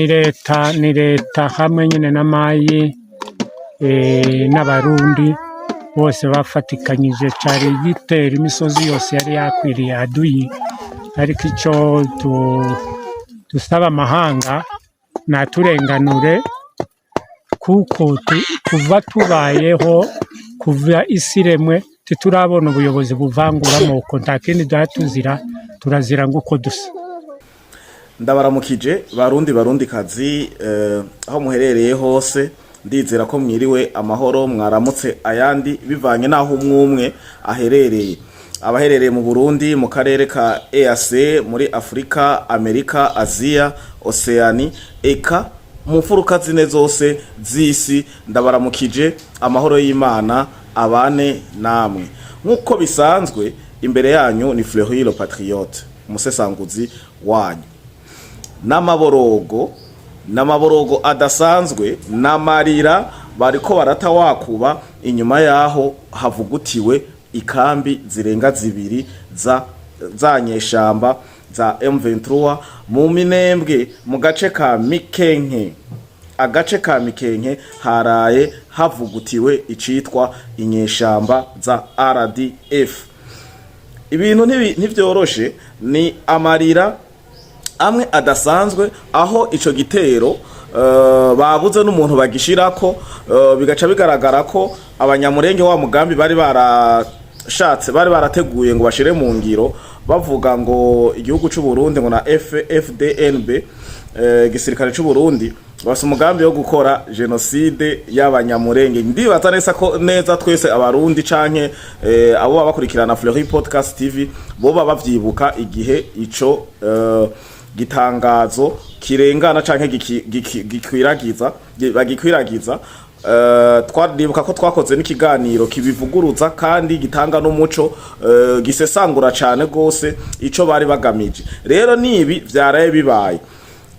ni leta hamwe nyine na mayi n'abarundi bose bafatikanyije cyari gitera imisozi yose yari yakwiriye aduyi, ariko icyo dusaba amahanga naturenganure kuko kuva tubayeho kuva isi remwe titurabona ubuyobozi buvangura amoko, nta kindi tuzira, turazira nguko dusa. Ndabaramukije barundi kazi aho muherereye hose, ndizera ko mwiriwe amahoro, mwaramutse ayandi bivanye naho umwe aherereye. Abaherereye mu Burundi mu karere ka EAC, muri Afrika, Amerika, Aziya, Oceani, eka mu mfuruka zine zose z'isi, ndabaramukije amahoro y'Imana abane namwe. Nkuko bisanzwe imbere yanyu ni Fleury Patriote, umusesanguzi wanyu. N'amaborogo adasanzwe n'amarira bariko baratawakuba inyuma yaho havugutiwe ikambi zirenga zibiri za nyeshamba za M23 mu Minembwe mu gace ka Mikenke. Agace ka Mikenke haraye havugutiwe icitwa inyeshamba za RDF. Ibintu ntivyoroshe, ni amarira amwe adasanzwe, aho ico gitero babuze n'umuntu bagishirako, bigaca bigaragara ko Abanyamulenge wa mugambi bari barateguye ngo bashire mu ngiro, bavuga ngo igihugu c'u Burundi ngo na FDNB, gisirikare c'u Burundi basa umugambi wo gukora genocide y'Abanyamulenge. Ndibaza neza twese abarundi canke abo babakurikirana Fleury Podcast TV bo bavyibuka igihe ico gitangazo kirengana canke bagikwiragiza. Twaribuka ko twakoze n'ikiganiro kibivuguruza kandi gitanga n'umuco, gisesangura cane gose ico bari bagamije. Rero nibi vyaraye bibaye,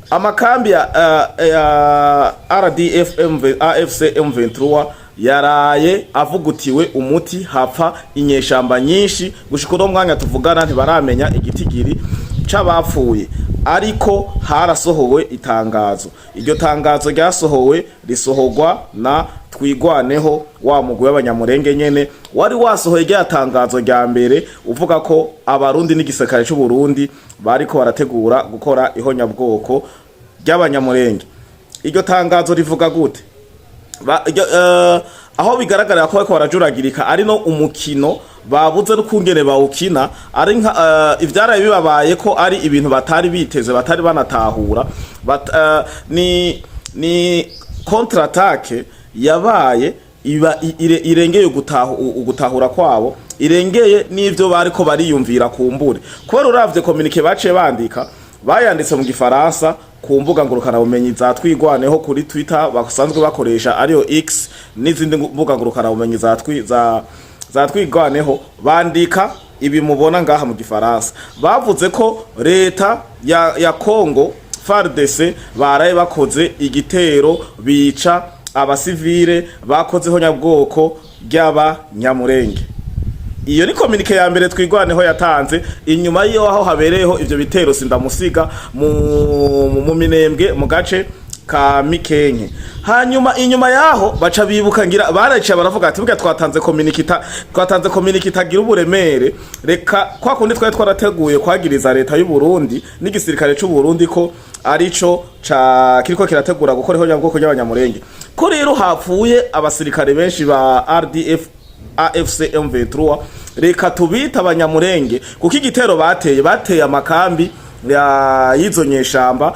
amakambi ya RDF AFC M23 yaraye avugutiwe umuti, hapfa inyeshamba nyinshi. Gushika no mwanya tuvugana ntibaramenya igitigiri c'abapfuye, ariko harasohowe itangazo. Iryo tangazo ryasohowe risohorwa na Twigwaneho, wa mugwi w'Abanyamulenge nyene wari wasohoye rya tangazo rya mbere, uvuga ko abarundi n'igisirikare c'u Burundi bariko barategura gukora ihonyabwoko ry'Abanyamulenge. Iryo tangazo rivuga gute? Aho bigaragara ko bariko barajuragirika ari no umukino babuze n'ukungene bawukina, ari ivyaraye bibabaye ko ari ibintu batari biteze, batari banatahura. Ni contre-attaque yabaye irengeye gutahura kwabo, irengeye n'ivyo bariko bariyumvira kumbure. Kubera uravye communique baciye bandika, bayanditse mu Gifaransa ku mbuga ngurukana bumenyi za Twigwaneho kuri Twitter basanzwe bakoresha ariyo X, n'izindi mbuga ngurukana bumenyi za Twigwaneho, bandika ibi mubona ngaha mu Gifaransa. Bavuze ko leta ya Congo FARDC baraye bakoze igitero, bica abasivile, bakozeho nyabwoko ry'Abanyamulenge. Iyo ni communique ya mbere Twigwaneho yatanze inyuma yo aho habereyeho ivyo bitero sindamusiga mu Minembwe mu gace ka Mikenke. Hanyuma inyuma yaho baca bibuka ngira baraciye baravuga ati buga twatanze communique itagira uburemere, reka kwa kundi twari twarateguye kwagiriza leta y'u Burundi n'igisirikare c'u Burundi ko arico kiriko kirategura gukora ihonyabwoko ry'Abanyamulenge. Ko rero hapfuye abasirikare benshi ba RDF AFC M23, reka tubita Abanyamulenge kuko igitero bateye amakambi y'izo nyeshamba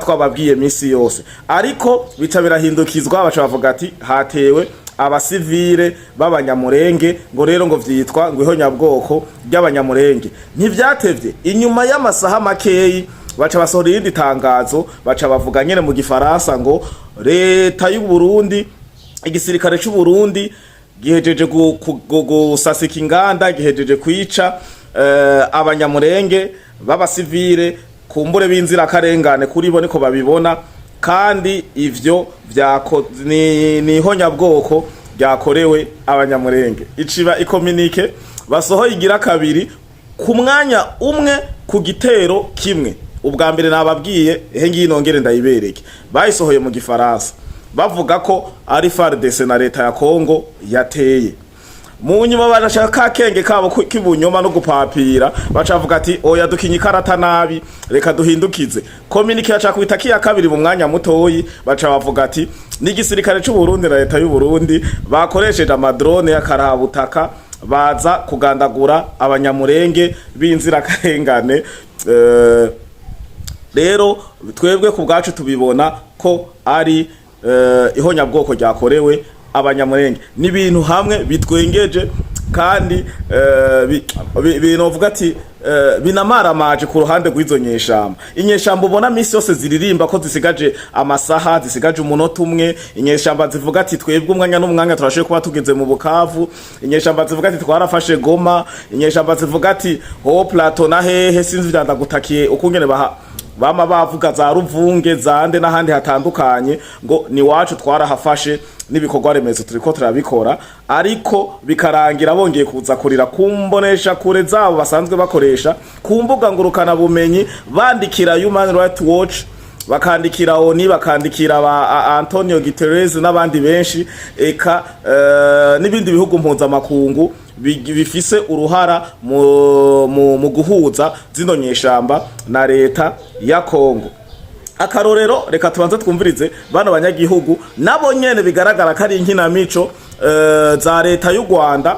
twababwiye misi yose, ariko bica birahindukizwa baca bavuga ati hatewe abasivile b'Abanyamulenge, ngo rero ngo vyitwa ngo ihonyabwoko ry'Abanyamulenge. Ntivyatevye, inyuma y'amasaha makeyi baca basohora irindi tangazo, baca bavuga nyene mu Gifaransa ngo leta y'u Burundi, igisirikare c'u Burundi gihejeje gusasika inganda, gihejeje kwica Abanyamulenge b'abasivile kumbure b'inzira karengane kuri bo niko babibona, kandi ivyo ni ihonyabwoko ryakorewe Abanyamulenge. Iciba ikominike basohoye igira kabiri ku mwanya umwe ku gitero kimwe. ubwa mbere nababwiye ngiyi nongere ndayibereke bayisohoye mu gifaransa bavuga ko ari FARDC na leta ya Kongo yateye mu nyuma barashaka kenge kabo kibunyoma no gupapira bacavuga ati oya dukinyi karata nabi reka duhindukize communique yaca kwita kiya kabiri mu mwanya mutoyi baca bavuga ati n'igisirikare cy'u Burundi na leta y'u Burundi bakoresheje amadrone y'akarabutaka baza kugandagura abanyamurenge b'inzira karengane rero twebwe ku bwacu tubibona ko ari ihonyabwoko ryakorewe abanyamurenge n'ibintu hamwe bitwengeje kandi binovuga ati binamaramaje ku ruhande rw'izo nyeshamba inyeshamba ubona misi yose ziririmba ko zisigaje amasaha zisigaje umunota umwe inyeshamba zivuga ati twebwe umwanya n'umwanya turashoboye kuba tugeze mu Bukavu inyeshamba zivuga ati twarafashe Goma inyeshamba zivuga ati ho Plateau na hehe sinzi vyandagutakiye ukungene bama bavuga za Ruvunge zande n'ahandi hatandukanye ngo ni wacu twarahafashe n'ibikorwa remezo turiko turabikora ariko bikarangira bongeye kuza kurira kumbonesha kure zabo basanzwe bakoresha ku mbuga ngurukana bumenyi bandikira Human Rights Watch bakandikira ONU bakandikira ba Antonio Guterres n'abandi benshi eka n'ibindi bihugu mpuzamakungu bifise uruhara mu guhuza zino nyeshamba na leta ya Kongo akarorero reka tubanze twumvirize bano banyagihugu nabo nyene bigaragara ko ari inkinamico za leta y'u Rwanda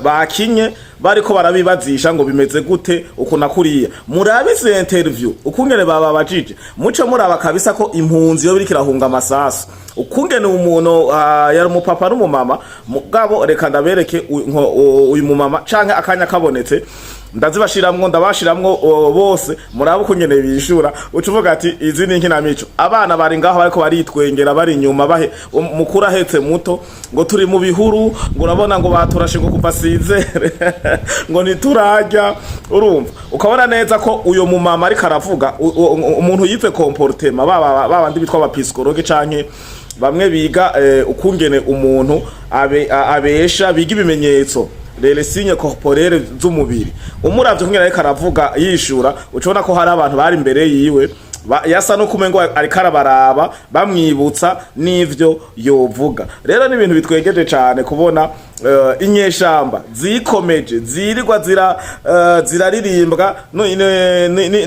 bakinye bariko barabibazisha ngo bimeze gute ukuna kuriya murabize interview ukungene baba bajije muce muraba kabisa ko impunzi yo birikira hunga amasasu ukungene umuntu yari umupapa n'umumama mugabo reka ndabereke uyu mumama canke akanya kabonetse ndabashiramwo bose muraba ukungene bishura ucuvuga ati izi ni inkinamico abana bari ngaho bariko baritwengera bari nyuma bahe mukuru ahetse muto ngo turi mu bihuru ngo urabona ngo baturashe ngo kuva sizere ngo niturajya urumva ukabona neza ko uyo mumama ariko aravuga umuntu yize comportement babandi bitwa abapsikologe canke bamwe biga ukungene umuntu abesha biga ibimenyetso les signes corporels z'umubiri umuravye kungena ariko aravuga yishura ucibona ko hari abantu bari imbere yiwe yasa no kumengo ariko arabaraba bamwibutsa n'ivyo yovuga rero ni ibintu bitwegeje cyane kubona inyeshamba zikomeje zirirwa ziraririmbwa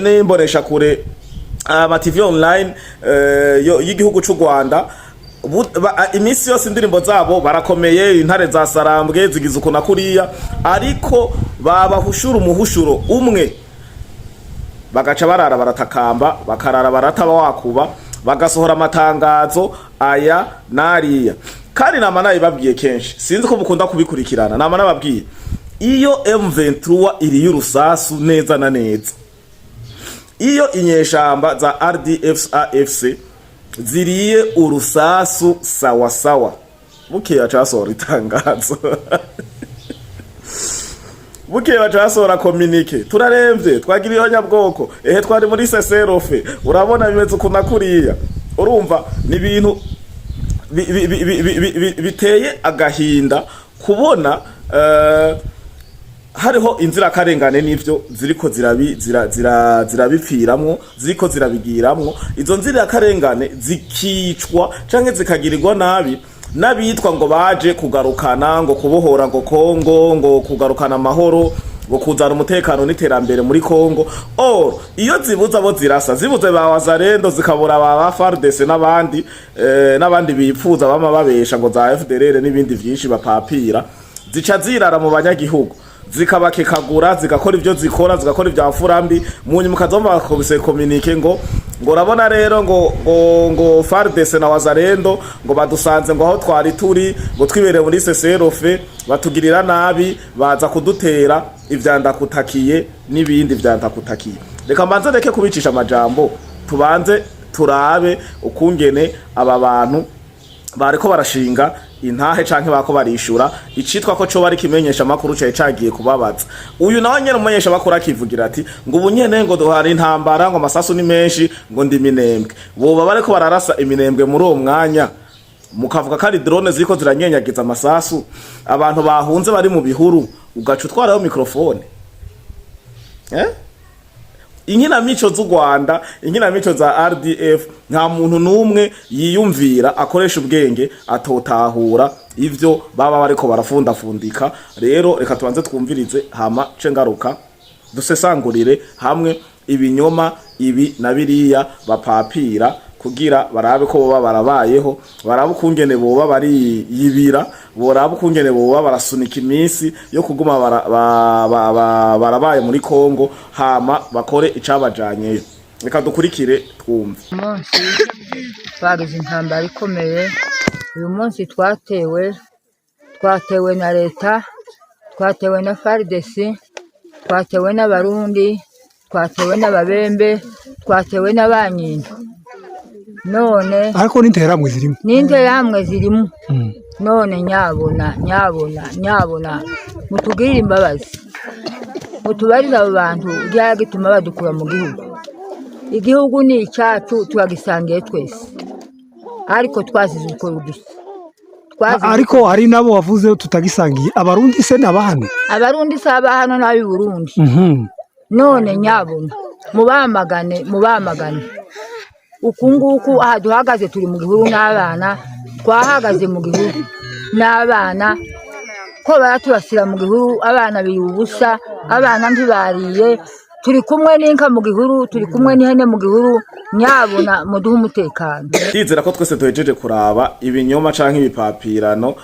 n'imbonesha kure ama TV online y'igihugu cy'u Rwanda imisi yose indirimbo zabo barakomeye intare za Sarambwe zigize ukuna kuriya ariko babahushura umuhushuro umwe bagaca barara baratakamba bakarara barataba wakuba bagasohora amatangazo aya nariya kandi nama nabibabwiye kenshi sinzi ko mukunda kubikurikirana nama nababwiye iyo M23 iri y'urusasu neza na neza iyo inyeshamba za RDF AFC ziriye urusasu sawa sawa buke yacasohora itangazo buke bacasora communique turaremvye twagira ihonyabwoko twari muri seserofe urabona bimeze ukuna kuriya urumva ni ibintu biteye agahinda kubona hariho inzira karengane n'ivyo ziriko zirabipfiramwo ziriko zirabigiramwo izo nzira karengane zikicwa canke zikagirirwa nabi nabitwa ngo baje kugarukana ngo kubohora ngo Kongo ngo kugarukana amahoro ngo kuzana umutekano n'iterambere muri Kongo iyo zibuza bo zirasa zibuze ba wazarendo zikabura ba FARDC n'abandi bipfuza bama babesha ngo za FDLR n'ibindi vyinshi bapapira zica zirara mu banyagihugu zikabakekagura zigakora ivyo zikora zigakora ivya furambi munyuma kazomba bakobise communique ngo urabona rero ngo FARDC na wazarendo ngo badusanze ngo aho twari turi ngo twibere muri seserofe batugirira nabi baza kudutera ivyandakutakiye n'ibindi vyandakutakiye reka mbanze reke kubicisha amajambo tubanze turabe ukungene aba bantu bariko barashinga intahe canke bako barishura icitwa ko co bari kimenyesha makuru cyaye cagiye kubabaza uyu nawe nyene umumenyesha makuru akivugira ati ngo ubunyene ngo duhari intambara ngo amasasu ni menshi ngo ndi Minembwe boba bariko bararasa Minembwe muri uwo mwanya mukavuga kandi drone ziko ziranyenyagiza amasasu abantu bahunze bari mu bihuru ugaca utwaraho microphone inkinamico z'u Rwanda, inkinamico za RDF, nta muntu numwe yiyumvira akoresha ubwenge atotahura ivyo baba bariko barafundafundika. Rero reka tubanze twumvirize hama cengaruka dusesangurire hamwe ibinyoma ibi na biriya bapapira kugira barabe ko boba barabayeho, barabe ukungene boba bari yibira, barabe ukungene boba barasunika iminsi yo kuguma barabaye muri Kongo, hama bakore icabajanye. Reka dukurikire twumve. Munsi twagize intambara ikomeye. Uyu munsi twatewe na leta, twatewe na FARDC, twatewe n'abarundi, twatewe n'ababembe, twatewe n'abanyindu. None ariko n'interahamwe zirimo none nyabona mutugirire imbabazi, mutubarize abo bantu byara gituma badukura mu igihugu ni icyacu turagisangiye twese, ariko twazize uko rudusa. Ariko hari nabo wavuze tutagisangiye. Abarundi se nabahano, abarundi se abahano n'abi Burundi. None nyabona mubamagane ukunguku aha duhagaze turi mu gihuru n'abana, twahagaze mu gihuru n'abana ko baraturasira mu gihuru, abana biri ubusa, abana ntibariye, turi kumwe n'inka mu gihuru, turi kumwe n'ihene mu gihuru. Nyabona muduha umutekano. Ndizera ko twese duhejeje kuraba ibinyoma canke ibipapirano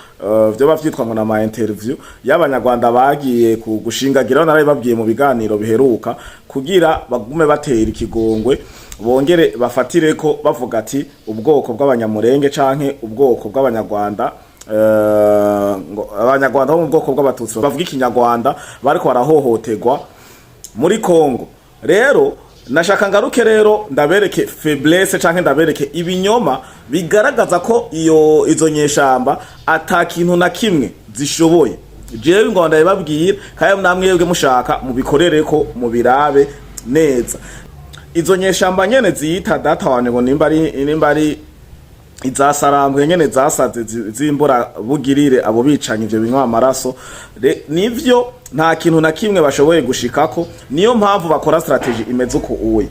byo bavyitwa ngo na ma interview y'abanyarwanda bagiye kugushingagira naraye babwiye mu biganiro biheruka kugira bagume batera ikigongwe, bongere bafatire ko bavuga ati ubwoko bw'Abanyamulenge canke ubwoko bw'Abanyarwanda, Abanyarwanda bo mu bwoko bw'Abatutsi bavuga ikinyarwanda bariko barahohoterwa muri Kongo. Rero nashaka ngaruke rero ndabereke faiblesse canke ndabereke ibinyoma bigaragaza ko izo nyeshamba atakintu na kimwe zishoboye. Jewe ngo ndababwira kaye namwe yebwe mushaka mubikorere ko mubirabe neza. Izo nyeshamba nyene ziyita data wane ngo nimba ari izasarambwe nyene zasaze zimbura bugirire abo bicanye ivyo binywa amaraso, nivyo nta kintu na kimwe bashoboye gushikako. Niyo mpamvu bakora strategy imeze uko uwe.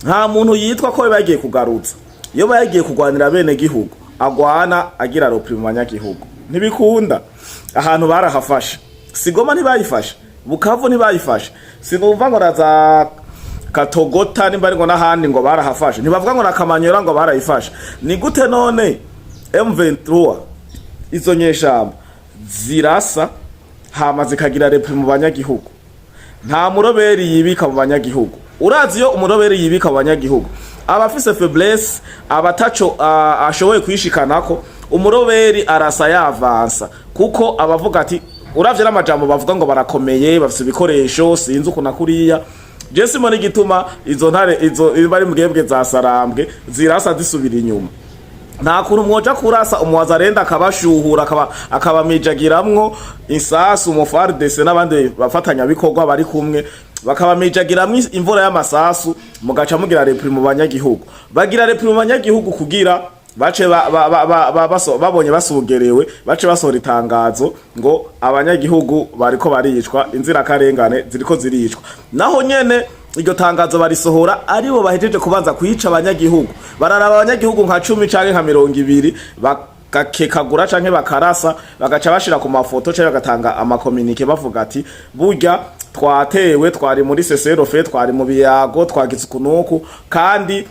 Nta muntu yitwa ko bagiye kugarutsa, iyo bagiye kugwanira bene gihugu agwana agira ropri mu banyagihugu ntibikunda. Ahantu barahafashe, Sigoma ntibayifashe, Bukavu ntibayifashe, sinumva ngo raza Katogota nimba ngo n'ahandi ngo barahafashe, ntibavuga ngo nakamanyora ngo barayifashe. Ni gute none M23 izo nyeshamba zirasa hama zikagira repri mu banyagihugu? Nta muroberi yibika mu banyagihugu. Urazi yo umuroberi yibika mu banyagihugu abafise faiblesse, abataco ashoboye kwishikanako, umuroberi arasa yavansa kuko abavuga ati uravye n'amajambo bavuga ngo barakomeye, bafise ibikoresho sinzi uko nakuriya. Jesi moni gituma izo ntare izo bari mbwebwe za sarambwe zirasa zisubira inyuma. Nta kuntu mwoja kurasa umwazarenda akabashuhura akabamijagiramwo insasu mu FARDC n'abandi bafatanya bikorwa bari kumwe, bakabamijagiramwo imvura y'amasasu, mugaca mugira repri mu banyagihugu. Bagira repri mu banyagihugu kugira bace babonye basugerewe, bace basohora itangazo ngo abanyagihugu bariko baricwa, inzira karengane ziriko ziricwa. Naho nyene iryo tangazo barisohora aribo bahejeje kubanza kuyica abanyagihugu. Bararaba abanyagihugu nka 10 canke nka 20 bakakekagura canke bakarasa, bagaca bashira ku mafoto canke bagatanga amakomunike bavuga ati burya twatewe, twari muri seserofe, twari mu biyago, twagize kunuku, kandi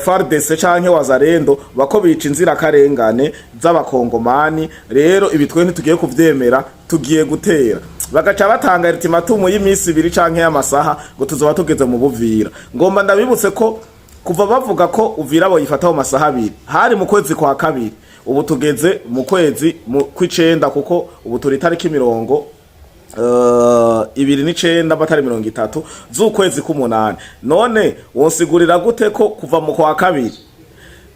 FARDC canke wazarendo bako bica inzira karengane z'abakongomani. Rero ibi twe ntitugiye kuvyemera, tugiye gutera. Bagaca batanga ultimatum y'imisi 2 canke y'amasaha ngo tuzoba tugeze mu Buvira. Ngomba ndabibutse ko kuva bavuga ko Uvira bo yifataho masaha 2 hari mu kwezi kwa kabiri, ubu tugeze mu kwezi kw'icenda kuko ubu turi tariki 29 batari 30 z'ukwezi k'umunani. None wonsigurira gute ko kuva mu kwa kabiri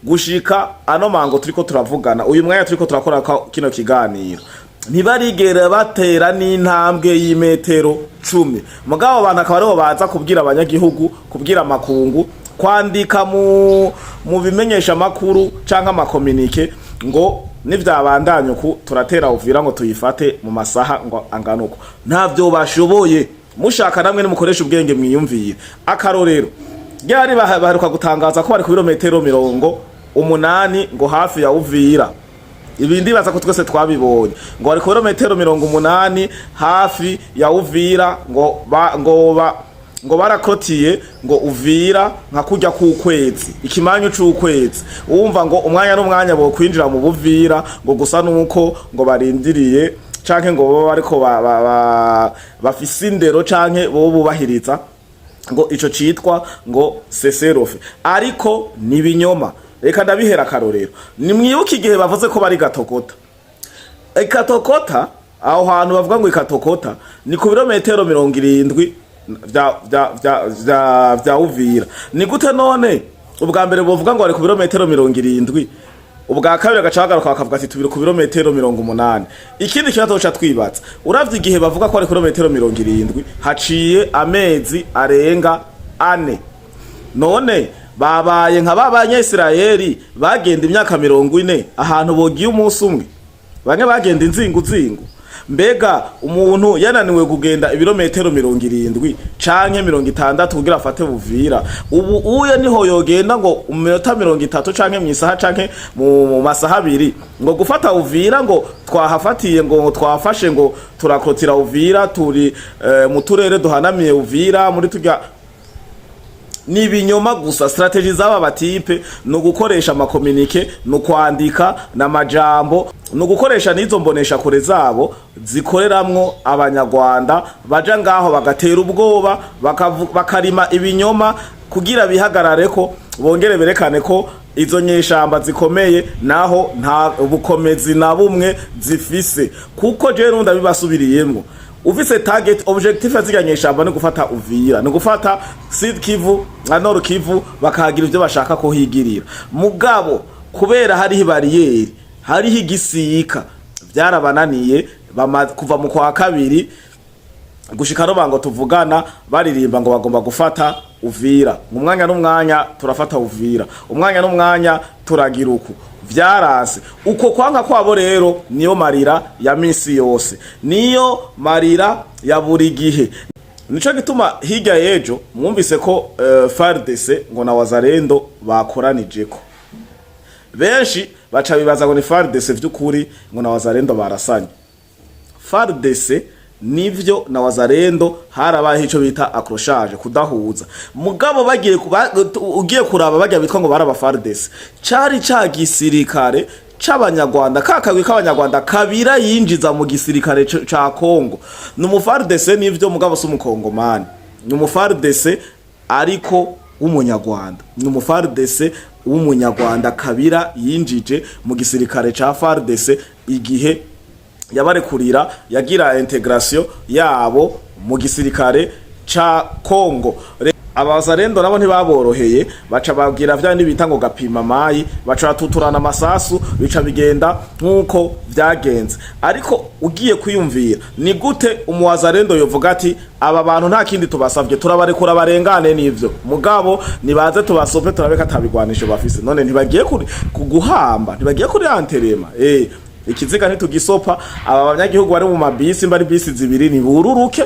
gushika ano mango turiko turavugana, uyu mwanya turiko turakora kino kiganiro, ntibarigera batera n'intambwe y'imetero 10? Mugabo abantu akaba ariho baza kubwira abanyagihugu, kubwira makungu, kwandika mu bimenyesha makuru canke amakomunike ngo nivyabandanye ku turatera Uvira ngo tuyifate mu masaha ngo anganuko. Ntavyo bashoboye. mushaka namwe nimukoresha ubwenge mwiyumvire. Akarorero ryari baheruka gutangaza ko bari ku birometero 80 ngo hafi ya Uvira. Ibindi baza ko twese twabibonye ngo bari ku birometero 80 hafi ya Uvira ngo barakotiye ngo Uvira nka kujya ku kwezi ikimanyu c'ukwezi. Wumva ngo umwanya n'umwanya bo kwinjira mu Buvira ngo gusa nuko ngo barindiriye canke ngo bo bariko bafise indero canke bo bubahiriza ngo ico citwa ngo seserofe, ariko ni binyoma. Reka ndabihera akarorero. Ni mwibuka igihe bavuze ko bari Gatokota. Gatokota aho hantu bavuga ngo Gatokota ni ku birometero 70 vya Uvira. Ni gute none ubwa mbere bovuga ngo bari ku birometero 70, ubwa kabiri agacagaruka bakavuga ati tubiri ku birometero 80. Ikindi kibazo cyo twibatsa, uravye igihe bavuga ko ari kilometero 70 haciye amezi arenga 4. None babaye nka babanyesirayeli bagenda imyaka 40 ahantu bogiye umunsi umwe, bamwe bagenda inzingu. Mbega umuntu yananiwe kugenda ibirometero 70 canke 60 kugira afate Buvira, ubu uye niho yogenda ngo umunota 30 canke mwisaha canke mu masaha 2 ngo gufata Buvira ngo twahafatiye ngo twafashe ngo turakotira Buvira turi mu turere duhanamiye Buvira muri tujya. Ni binyoma gusa. Strategy z'aba batipe no gukoresha amakomunike, no kwandika na majambo, no gukoresha nizo mbonesha kure zabo zikoreramwo abanyarwanda baja ngaho bagatera ubwoba bakarima ibinyoma kugira bihagarare ko bongere berekane ko izo nyeshamba zikomeye naho nta bukomezi na bumwe zifise. Kuko je runda bibasubiriyemwo ufise target objectif aziganyeshamba no gufata Uvira, no gufata Sud Kivu na Nord Kivu bakagira ivyo bashaka ko higirira. Mugabo kubera hari bariyeri, hari higisika byarabananiye kuva mu kwa kabiri gushika no bango tuvugana baririmba ngo bagomba gufata Uvira. Mu mwanya n'umwanya turafata Uvira, umwanya n'umwanya turagira uku. Vyarase uko kwanga kwabo rero niyo marira ya minsi yose, niyo marira ya buri gihe. Nico gituma hirya yejo mwumvise ko FARDC ngo na wazalendo bakoranijeko. Benshi baca bibaza ngo ni FARDC vy'ukuri ngo na wazalendo barasanye. FARDC nivyo na wazalendo harabaye ico bita accrochage, kudahuza. Mugabo bagiye ugiye kuraba bagiye bitwa ngo baraba FARDC cari cagisirikare c'abanyarwanda, kakagwi k'abanyarwanda kabira yinjiza mu gisirikare ca Kongo. Numu FARDC nivyo mugabo so mukongomani, numu FARDC ariko w'umunyarwanda, numu FARDC w'umunyarwanda kabira yinjije mu gisirikare ca FARDC igihe yabarekurira yagira integration yabo mu gisirikare ca Kongo. Abazarendo nabo ntibaboroheye, baca babwira vya nibita ngo gapima mayi, baca tuturana amasasu, bica bigenda nkuko vyagenze. Ariko ugiye kwiyumvira ni gute umuwazarendo yovuga ati aba bantu nta kindi tubasavye turabarekura barengane n'ivyo, mugabo nibaze tubasope turabeka atabigwanisho bafise. None ntibagiye kuguhamba, ntibagiye kuri anterema ikiziga ntitugisopa. Aba banyagihugu bari mu mabisi mbari bisi zibiri ni bururuke,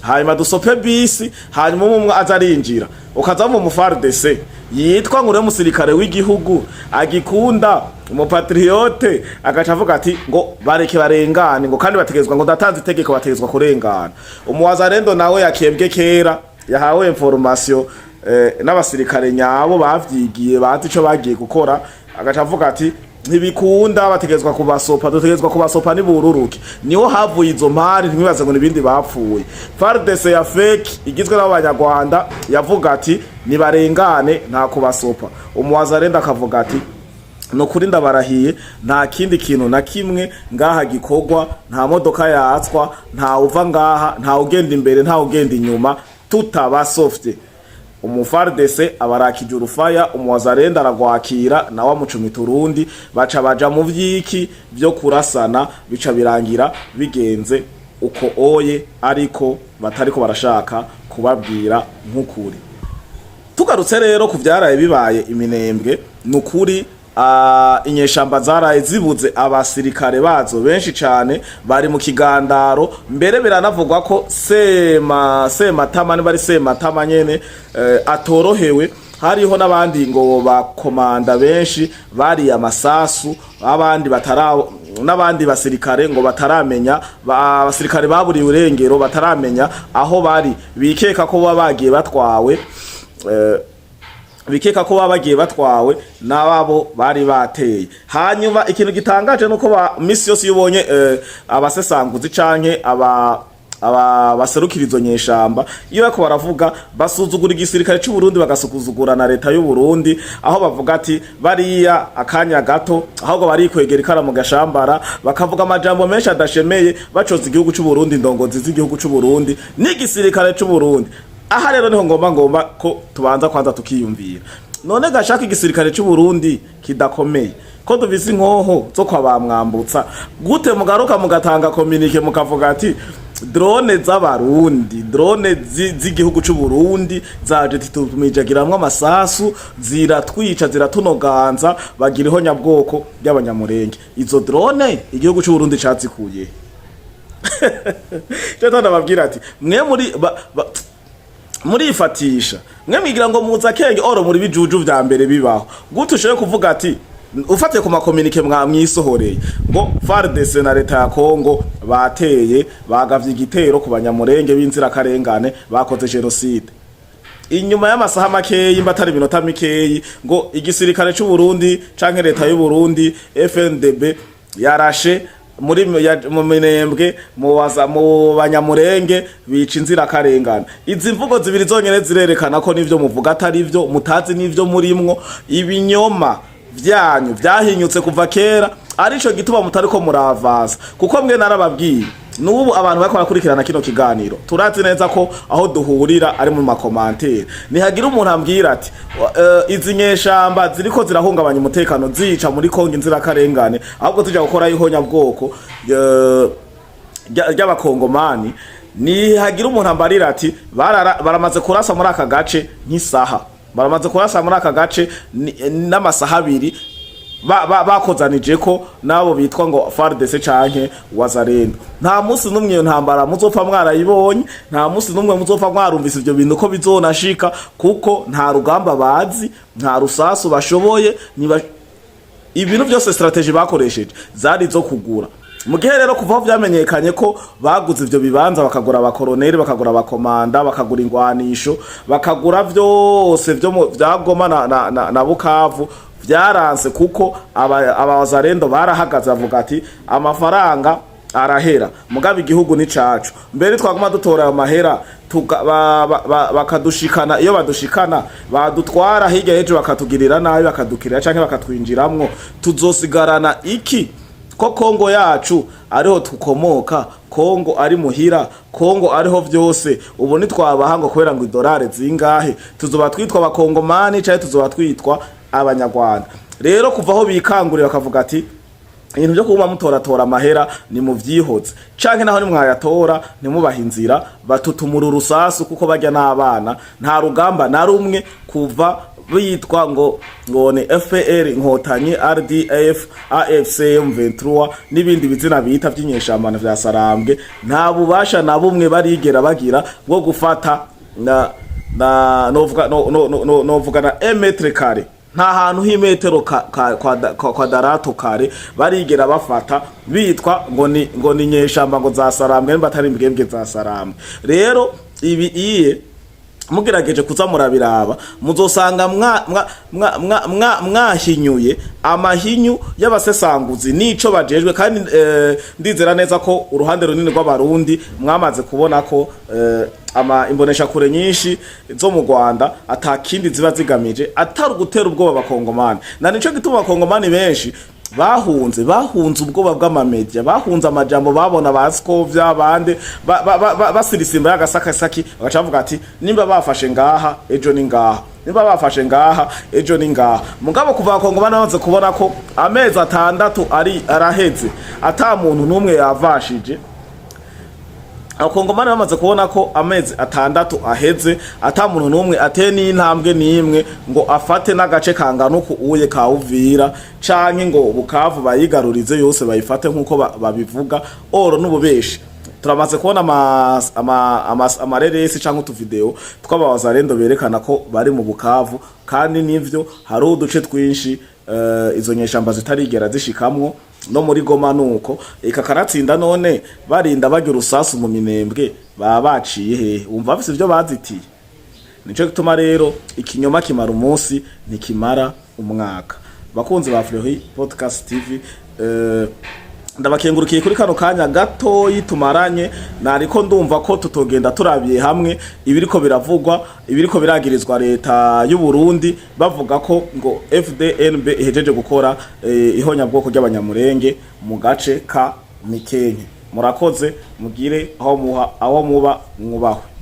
hanyuma dusope bisi, hanyuma umwe azarinjira ukaza mu FARDC yitwa ngure musirikare w'igihugu agikunda umupatriote agaca avuga ati ngo bareke barengane ngo kandi bategezwa ngo datanze itegeko bategezwa kurengana. Umuwazarendo nawe yakebwe kera yahawe information n'abasirikare nyabo bavyigiye bazi ico bagiye gukora, agaca avuga ati ntibikunda bategezwa kubasopa, dutegezwa kubasopa ni bururuke. Niho havuye izo mpari, ntibibaze ngo nibindi bapfuye. FARDC ya fake igizwe n'abanyarwanda yavuga ati nibarengane nta kubasopa. Umuwazarenda akavuga ati no kuri ndabarahiye nta kindi kintu na kimwe ngaha gikorwa, nta modoka yatswa, nta uva ngaha, nta ugenda imbere, nta ugenda inyuma, tutabasofye. FARDC abarakije urufaya, umuwazarenda aragwakira nawe amucumita urundi, baca baja mu vyiki byo kurasana, bica birangira bigenze uko oye, ariko batariko barashaka kubabwira nk'ukuri. Tugarutse rero ku vyaraye bibaye Minembwe, nukuri inyeshamba zaraye zibuze abasirikare bazo benshi cyane bari mu kigandaro mbere biranavugwa ko Sematama bari Sematama nyene atorohewe hariho n'abandi ngo bakomanda benshi bari amasasu n'abandi basirikare ngo bataramenya abasirikare baburiye urengero bataramenya aho bari bikeka ko bagiye batwawe n'ababo bari bateye. Hanyuma ikintu gitangaje nuko misi yose yubonye abasesanguzi canke baserukirizo nyeshamba iyo bako baravuga basuzugura igisirikare cy'u Burundi bagasukuzugura na leta y'u Burundi aho bavuga ati bariya akanya gato ahubwo bari kwegera Ikara Mugashambara bakavuga amajambo menshi adashemeye bacoza igihugu cy'u Burundi ndongozi z'igihugu cy'u Burundi n'igisirikare cy'u Burundi. Aha rero niho ngomba ko tubanza kwanza tukiyumvira none gashaka igisirikare cy'u Burundi kidakomeye ko duvise inkoho zo kwa bamwambutsa gute mugaruka mugatanga communique mukavuga ati drone z'abarundi drone z'igihugu cy'u Burundi zaje titumijagiramwe amasasu ziratwica ziratunoganza bagiriho nyabwoko by'abanyamurenge. Izo drone igihugu cy'u Burundi cyazikuye cyo ndababwira ati mwe muri ifatisha mwe mwigira ngo muza kenge oro muri bijuju vya mbere bibaho gute ushoye kuvuga ati ufate ku makomunike mwisohoreye ngo FARDC na leta ya Kongo bateye bagavye igitero ku banyamurenge b'inzira karengane bakoze genocide inyuma y'amasaha makeyi mbatari minota mikeyi ngo igisirikare cy'u Burundi canke leta y'u Burundi FNDB yarashe mu Minembwe mu Banyamulenge bica inzira karengana. Izi mvugo zibiri zonyene zirerekana ko nivyo muvuga atari ivyo mutazi nivyo murimwo ibinyoma vyanyu vyahinyutse kuva kera arico gituma mutariko muravasa kuko mwe narababwiye nubu abantu bako bakurikirana kino kiganiro turazi neza ko aho duhurira ari mu makomantere nihagira umuntu ambwira ati izi nyeshamba ziriko zirahungabanya umutekano zica muri Kongo inzira karengane ahubwo tujya gukora ihonya bwoko y'abakongomani nihagira umuntu ambarira ati baramaze kurasa muri aka gace nk'isaha baramaze kurasa muri aka gace n'amasaha abiri bakozanije ko nabo bitwa ngo FARDC canke Wazalendo. Nta musi numwe iyo ntambara muzopfa mwarayibonye nta musi numwe muzopfa mwarumvise ivyo bintu ko bizonashika kuko nta rugamba bazi nta rusasu bashoboye ibintu byose strategy bakoresheje zari zo kugura. Mu gihe rero kuva vyamenyekanye ko baguze ivyo bibanza bakagura abakoroneri bakagura abakomanda bakagura ingwanisho bakagura vyose vyagoma na Bukavu vyaranse kuko abazarendo barahagaze bavuga ati amafaranga arahera mugabe igihugu ni cacu mbere twaguma dutora amahera bakadushikana iyo badushikana badutwara hirya hejo bakatugirira nabi bakadukirira canke bakatwinjiramwo tuzosigarana iki ko Kongo yacu ariho tukomoka Kongo ari muhira Kongo ariho vyose ubu nitwabaha ngo kubera ngo idolari zingahe tuzoba twitwa abakongomani cyane tuzoba twitwa abanyarwanda. Rero kuva aho bikangurira bakavuga ati ibintu byo kuba mutoratora amahera ni mu vyihoze canke naho ni mwayatora ni mubahinzira batutumura urusasu kuko bajya n'abana nta rugamba na rumwe kuva bitwa ngo ni FPR inkotanyi RDF AFC M23 n'ibindi bizina bita by'inyeshambana vya Sarambwe nta bubasha na bumwe barigera bagira bwo gufata novuga na emetre kare nta hantu h'imetero kwa darato kare barigera bafata bitwa ngo ni nyeshamba ngo za Sarambwe batari imbwembwe za Sarambwe. Rero ibi mugerageje kuza murabiraba muzosanga mwahinyuye amahinyu y'abasesanguzi nico bajejwe kandi ndizera neza ko uruhande runini rw'abarundi mwamaze kubona ko imbonesha kure nyinshi zo mu Rwanda atakindi ziba zigamije atari gutera ubwoba abakongomani na nico gituma abakongomani benshi bahunze ubwoba bw'amamedia bahunze amajambo babona baskovya bande basirisimba y'agasakasaki bagacavuga ati nimba bafashe ngaha ejo ni ngaha nimba bafashe ngaha ejo ni ngaha mugabo kuva abakongomani bamaze kubona ko amezi 6 araheze ata muntu numwe yavashije abakongomani bamaze kubona ko amezi 6 aheze ata muntu numwe ateye n'intambwe n'imwe ngo afate n'agace kangana uko uye ka Uvira canke ngo Bukavu bayigarurize yose bayifate nkuko babivuga oro n'ububeshi. Turamaze kubona amareresi canke utuvideo tw'abazarendo berekana ko bari mu Bukavu kandi nivyo hari uduce twinshi izo nyeshamba zitarigera zishikamwo no muri Goma nuko ikakaratsinda none barinda bagira urusasu mu Minembwe baba baciye he umva bafise ivyo bazitiye. Nico gituma rero ikinyoma kimara umunsi ntikimara umwaka. Bakunzi ba Fleury Podcast TV ndabakengurukiye kuri kano kanya gato yitumaranye nariko ndumva ko tutogenda turabiye hamwe ibiriko biravugwa ibiriko biragirizwa leta y'u Burundi bavuga ko ngo FDNB ihejeje gukora ihonyabwoko ry'Abanyamulenge mu gace ka Mikenke. Murakoze mugire aho muba mwubahwe.